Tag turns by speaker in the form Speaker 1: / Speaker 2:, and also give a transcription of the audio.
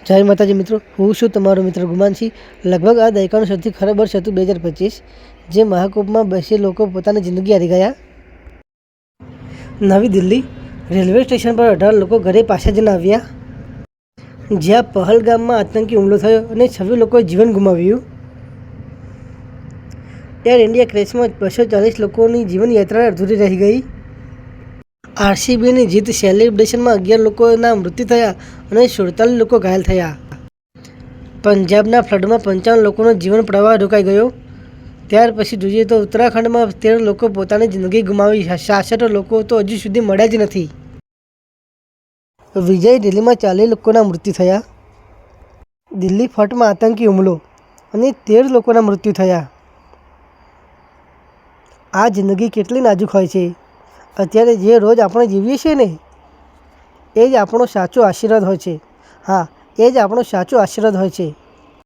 Speaker 1: જય માતાજી મિત્રો, હું છું તમારો મિત્ર ગુમાનસિંહ। લગભગ આ દાયકાનું સૌથી ખરાબ વર્ષ હતું 2025, જે મહાકુંભમાં બેસી લોકો પોતાની જિંદગી હારી ગયા। નવી દિલ્હી રેલવે સ્ટેશન પર 18 લોકો ઘરે પાછા જઈને આવ્યા, જ્યાં પહલગામમાં આતંકી હુમલો થયો અને 26 લોકોએ જીવન ગુમાવ્યું। એર ઇન્ડિયા ક્રેશમાં 240 લોકોની જીવનયાત્રા અધૂરી રહી ગઈ। આરસીબીની જીત સેલિબ્રેશનમાં 11 લોકોના મૃત્યુ થયા અને 47 લોકો ઘાયલ થયા। પંજાબના ફ્લડમાં 55 લોકોનો જીવન પ્રવાહ રોકાઈ ગયો। ત્યાર પછી જોઈએ તો ઉત્તરાખંડમાં 13 લોકો પોતાની જિંદગી ગુમાવી, 66 લોકો તો હજુ સુધી મળ્યા જ નથી। વિજય દિલ્હીમાં 40 લોકોના મૃત્યુ થયા। દિલ્હી ફોર્ટમાં આતંકી હુમલો અને 13 લોકોના મૃત્યુ થયા। આ જિંદગી કેટલી નાજુક હોય છે। અત્યારે જે રોજ આપણે જીવીએ છીએ ને, એ જ આપણો સાચો આશીર્વાદ હોય છે। હા, એ જ આપણો સાચો આશીર્વાદ હોય છે।